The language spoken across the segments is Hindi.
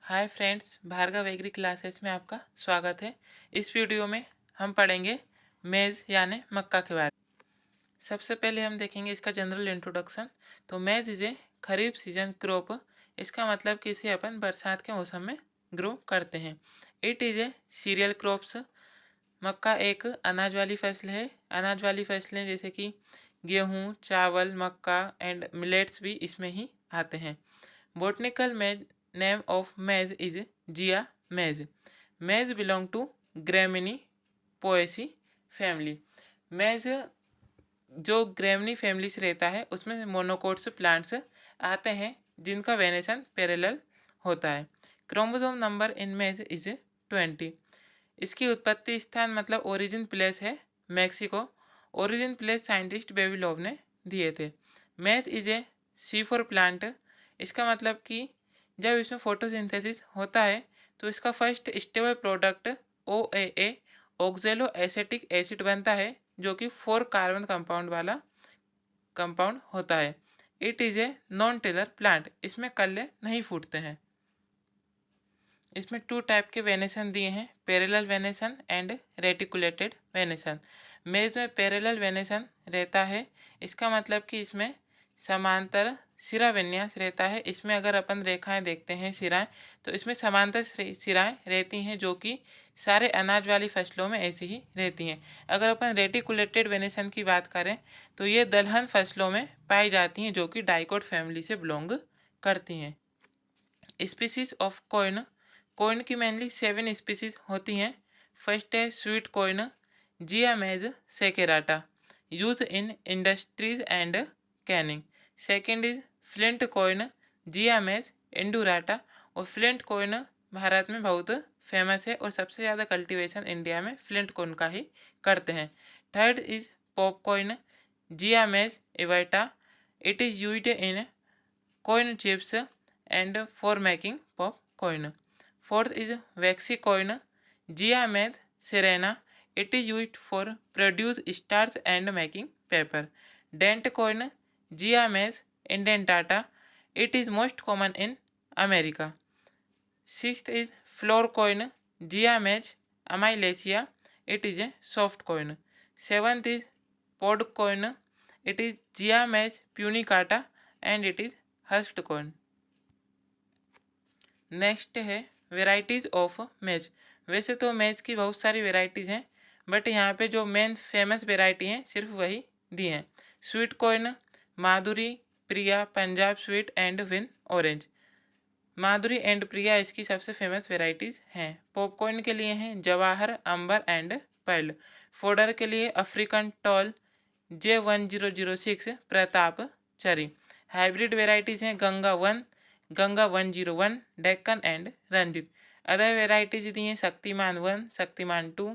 हाय फ्रेंड्स, भार्गव एग्री क्लासेस में आपका स्वागत है। इस वीडियो में हम पढ़ेंगे मेज़ यानी मक्का के बारे में। सबसे पहले हम देखेंगे इसका जनरल इंट्रोडक्शन। तो मेज़ is a kharif season crop. इसका मतलब कि इसे अपन बरसात के मौसम में ग्रो करते हैं। It is a cereal crops. मक्का एक अनाज वाली फसल है। अनाज वाली फसलें जैसे कि गेहूँ, चावल, मक्का एंड मिलेट्स भी इसमें ही आते हैं। Botanical name of maize is Gia maize. Maize belong to Gramineaceae family. Maize जो ग्रेमनी फैमिली से रहता है उसमें मोनोकोट्स प्लांट्स आते हैं जिनका वेनेशन पैरेलल होता है। Chromosome number in maize is 20। इसकी उत्पत्ति स्थान मतलब ओरिजिन प्लेस है मैक्सिको। ओरिजिन प्लेस साइंटिस्ट बेबीलोव ने दिए थे। मेज इज ए C4 प्लांट। इसका मतलब कि जब इसमें फोटोसिंथेसिस होता है तो इसका first stable product OAA ऑक्जेलो acetic acid बनता है जो कि 4 कार्बन कंपाउंड वाला कंपाउंड होता है। It is a non tiller plant. इसमें कल्ले नहीं फूटते हैं। इसमें 2 टाइप के वेनेशन दिए हैं, parallel venation and reticulated venation. मेज में पैरेलल वेनेशन रहता है। इसका मतलब कि इसमें समांतर सिरा विन्यास रहता है। इसमें अगर अपन रेखाएं देखते हैं सिराएं, तो इसमें समांतर सिराएं रहती हैं जो कि सारे अनाज वाली फसलों में ऐसी ही रहती हैं। अगर अपन रेटिकुलेटेड वेनेशन की बात करें तो ये दलहन फसलों में पाई जाती हैं जो कि डाइकोट फैमिली से बिलोंग करती हैं। Species of corn. कॉइन की मेनली 7 स्पीसीज होती हैं। फर्स्ट है sweet corn, zea mays saccharata, use in industries and canning. Second is flint corn, zea mays indurata. और फ्लिंट कॉइन भारत में बहुत फेमस है और सबसे ज़्यादा कल्टीवेशन इंडिया में फ्लिंट कॉइन का ही करते हैं। Third is pop corn, zea mays everta. It is used in coin chips and for making popcorn. Fourth is waxy coin, Gia meth serena. It is used for produce starch and making paper. Dent coin, Gia meth indentata. It is most common in America. Sixth is floor coin, Gia meth amylaceae. It is a soft coin. Seventh is pod coin. It is Gia meth punicata and it is husked corn. Next है वेराइटीज़ ऑफ मेज। वैसे तो मेज की बहुत सारी वेराइटीज़ हैं बट यहाँ पे जो मेन फेमस वेराइटी हैं सिर्फ वही दी हैं। Sweet corn, Madhuri, Priya, Punjab sweet and win orange. Madhuri and Priya इसकी सबसे फेमस वेराइटीज़ हैं। पॉपकॉर्न के लिए हैं Jawahar, amber and pearl. Fodder के लिए अफ्रीकन टॉल, J1006, प्रताप, चरी। हाइब्रिड वेराइटीज़ हैं Ganga 1, Ganga 101, Deccan and Ranjit. Other varieties दी हैं Shaktiman 1, Shaktiman 2,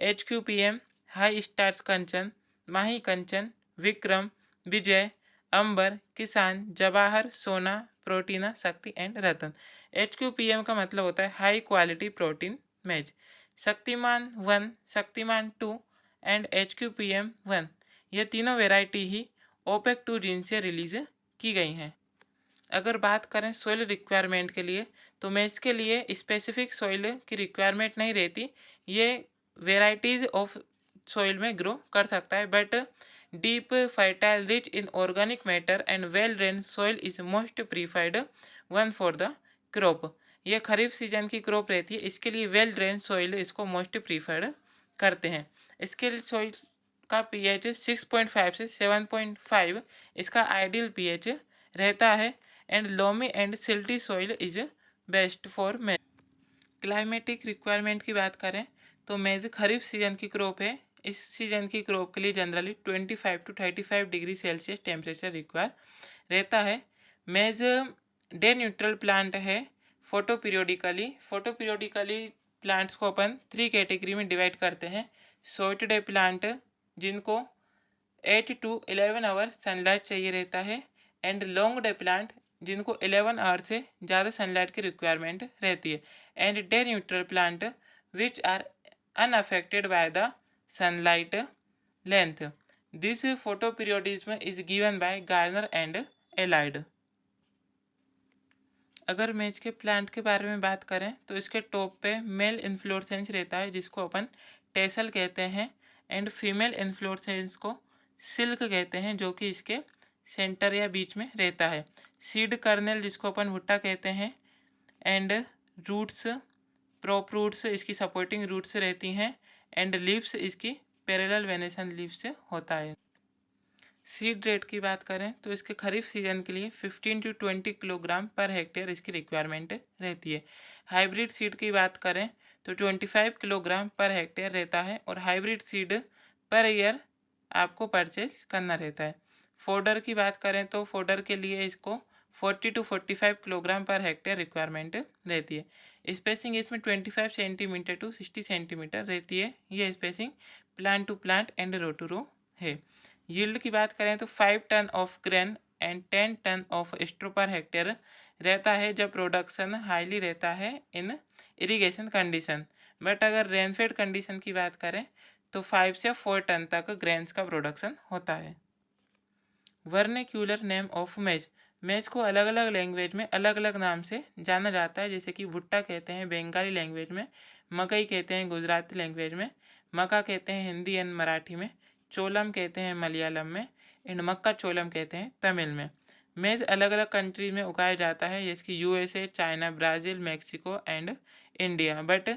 HQPM, high stars Kanchan, Mahi Kanchan, Vikram, Vijay, amber, Kisan, Jawahar, सोना, प्रोटीना, शक्ति एंड रतन। HQPM का मतलब होता है हाई क्वालिटी प्रोटीन मेज। शक्तिमान 1, शक्तिमान 2 एंड HQPM 1 ये तीनों वेराइटी ही ओपेक 2 जीन से रिलीज की गई हैं। अगर बात करें सोइल रिक्वायरमेंट के लिए तो मेज के लिए स्पेसिफिक सोइल की रिक्वायरमेंट नहीं रहती। ये वेराइटीज़ ऑफ सोइल में ग्रो कर सकता है but deep fertile rich in organic matter and well drain soil is most preferred one for the crop. ये खरीफ सीजन की क्रॉप रहती है, इसके लिए वेल ड्रेन सोइल इसको मोस्ट प्रीफर्ड करते हैं। इसके लिए सोइल का pH 6.5 से 7.5 इसका आइडियल pH रहता है and loamy and silty soil is best for मेज। क्लाइमेटिक रिक्वायरमेंट की बात करें तो मेज खरीफ सीजन की क्रॉप है। इस सीजन की क्रॉप के लिए generally 25 to 35 degree Celsius temperature require रहता है। मेज डे न्यूट्रल प्लांट है। फोटो पीरियोडिकली प्लांट्स को अपन 3 कैटेगरी में डिवाइड करते हैं। शॉर्ट डे प्लांट जिनको 8 to 11 आवर सनलाइट चाहिए रहता है एंड लॉन्ग डे प्लांट जिनको 11 आवर से ज़्यादा सनलाइट की रिक्वायरमेंट रहती है and day neutral plant which are unaffected by the sunlight length. This photoperiodism is given by Garner and allied. अगर मेज के प्लांट के बारे में बात करें तो इसके टॉप पे मेल इन्फ्लोरेसेंस रहता है जिसको अपन टेसल कहते हैं, एंड फीमेल इन्फ्लोरेसेंस को सिल्क कहते हैं जो कि इसके सेंटर या बीच में रहता है। सीड कर्नेल जिसको अपन भुट्टा कहते हैं, एंड रूट्स, प्रॉप रूट्स इसकी सपोर्टिंग रूट्स रहती हैं, एंड लीव्स इसकी पैरेलल वेनेसन लीव्स होता है। सीड रेट की बात करें तो इसके खरीफ सीजन के लिए 15 to 20 किलोग्राम पर हेक्टेयर इसकी रिक्वायरमेंट रहती है। हाइब्रिड सीड की बात करें तो 25 किलोग्राम पर हेक्टेयर रहता है, और हाइब्रिड सीड पर ईयर आपको परचेज करना रहता है। फोडर की बात करें तो फोडर के लिए इसको 40 to 45 kilogram per hectare requirement रहती है। स्पेसिंग इसमें 25 सेंटीमीटर टू 60 सेंटीमीटर रहती है। ये spacing plant to plant and row to row है। यील्ड की बात करें तो 5 ton of grain and 10 ton of straw per hectare रहता है जब प्रोडक्शन हाईली रहता है इन इरिगेशन कंडीशन। बट अगर रेनफेड कंडीशन की बात करें तो 5 से 4 टन तक ग्रेन्स का प्रोडक्शन होता है। वर्नेक्यूलर नेम ऑफ मेज। मेज को अलग अलग लैंग्वेज में अलग अलग नाम से जाना जाता है, जैसे कि भुट्टा कहते हैं बंगाली लैंग्वेज में, मकई कहते हैं गुजराती लैंग्वेज में, मका कहते हैं हिंदी एंड मराठी में, चोलम कहते हैं मलयालम में, एंड मक्का चोलम कहते हैं तमिल में। मेज अलग अलग कंट्रीज में उगाया जाता है जैसे कि USA, China, Brazil, Mexico and India. But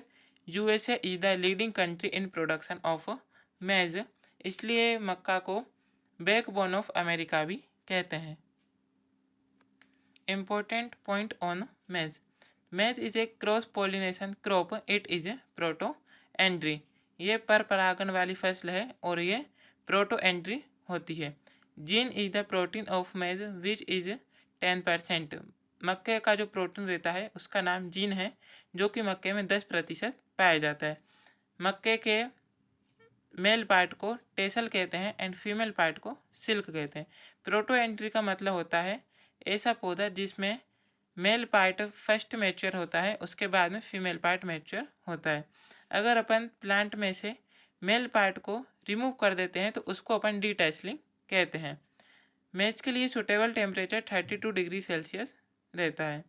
USA is the leading country in production of मेज, इसलिए मक्का को बैकबोन ऑफ अमेरिका भी कहते हैं। Important point on maize. Maize is a cross pollination crop, it is a protandry. ये पर परागण वाली फसल है और ये प्रोटो एंड्री होती है। Gene is the protein of मेज विच इज 10%। मक्के का जो प्रोटीन रहता है उसका नाम जीन है जो कि मक्के में 10% पाया जाता है। मक्के के मेल पार्ट को टेसल कहते हैं एंड फीमेल पार्ट को सिल्क कहते हैं। प्रोटो एंट्री का मतलब होता है ऐसा पौधा जिसमें मेल पार्ट फर्स्ट मैच्योर होता है, उसके बाद में फीमेल पार्ट मैच्योर होता है। अगर अपन प्लांट में से मेल पार्ट को रिमूव कर देते हैं तो उसको अपन डीटैसलिंग कहते हैं। मेज के लिए सुटेबल टेम्परेचर 32 डिग्री सेल्सियस रहता है।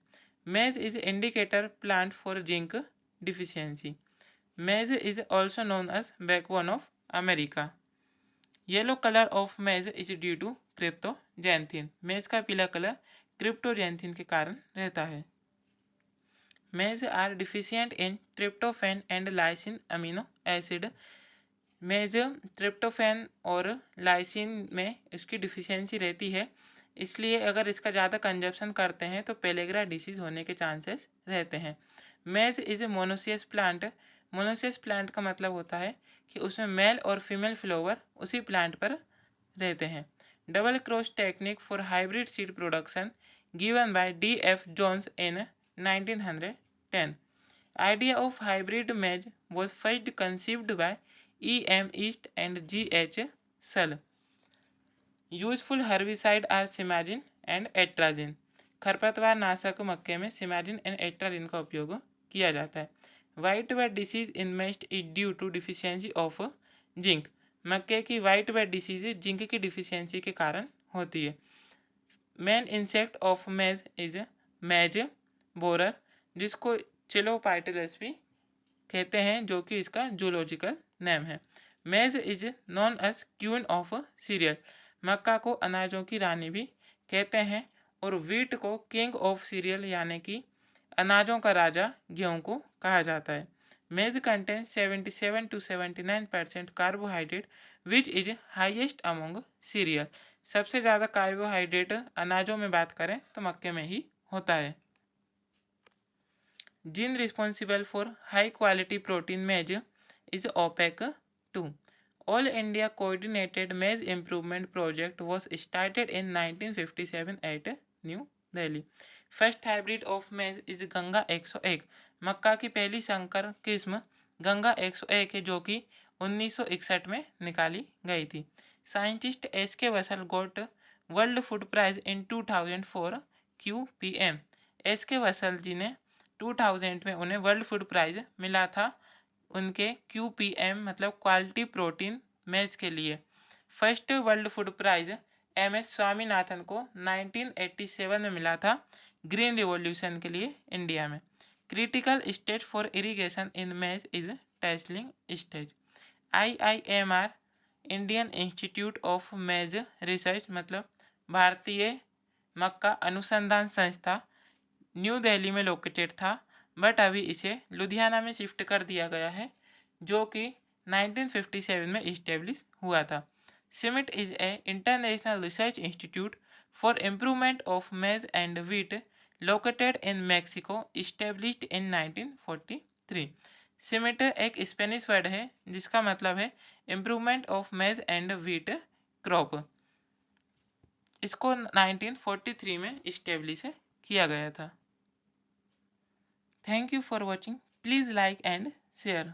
Maize is indicator plant for zinc deficiency. Maize is also known as backbone of America. Yellow color of maize is due to cryptogenthin. मेज का पीला कलर क्रिप्टोजेंथिन के कारण रहता है। Maize are deficient in tryptophan and lysine amino acid. Maize tryptophan और लाइसिन में इसकी डिफिशियंसी रहती है, इसलिए अगर इसका ज़्यादा कंजप्शन करते हैं तो पेलेग्रा डिसीज़ होने के चांसेस रहते हैं। मेज is a monoecious plant. Monoecious plant का मतलब होता है कि उसमें मेल और फीमेल फ्लावर उसी प्लांट पर रहते हैं। Double cross technique for hybrid seed production given by D.F. Jones in 1910। Idea of hybrid maize was first conceived by E.M. East and G.H. Shull. Useful herbicide are simazine and atrazine. खरपतवार नाशक मक्के में सिमाजिन एंड एट्राजिन का उपयोग किया जाता है। White bud disease in maize is due to deficiency of zinc. मक्के की वाइट वेट डिसीज जिंक की डिफिशियंसी के कारण होती है। Main insect of maize is maize borer, जिसको चिलोपाइटलस भी कहते हैं जो कि इसका जूलॉजिकल नेम है। Maize is known as queen of cereal. मक्का को अनाजों की रानी भी कहते हैं, और वीट को किंग ऑफ सीरियल यानी कि अनाजों का राजा गेहूँ को कहा जाता है। मेज contain 77 to 79% carbohydrate which is highest among serial. सबसे ज़्यादा कार्बोहाइड्रेट अनाजों में बात करें तो मक्के में ही होता है। Gene responsible for high quality protein maize is opaque 2। All India coordinated maize improvement project was started in 1957 at new Delhi. First hybrid of maize is Ganga 101। मक्का की पहली संकर किस्म गंगा 101 है जो कि 1961 में निकाली गई थी। Scientist SK Vasal got world food prize in 2004 QPM। SK Vasal ji ने 2000 में उन्हें वर्ल्ड फूड प्राइज मिला था उनके QPM मतलब क्वालिटी प्रोटीन मेज के लिए। First world food prize MS Swaminathan को 1987 में मिला था ग्रीन रिवॉल्यूशन के लिए इंडिया में। Critical stage for irrigation in maize is tasseling stage. IIMR Indian institute of maize research मतलब भारतीय मक्का अनुसंधान संस्था न्यू दिल्ली में लोकेटेड था, बट अभी इसे लुधियाना में शिफ्ट कर दिया गया है, जो कि 1957 में इस्टेब्लिश हुआ था। CIMMYT is a international research institute for improvement of maize and wheat located in Mexico, established in 1943। CIMMYT एक स्पेनिश वर्ड है जिसका मतलब है improvement of maize and wheat crop. इसको 1943 में इस्टेब्लिश किया गया था। Thank you for watching. Please like and share.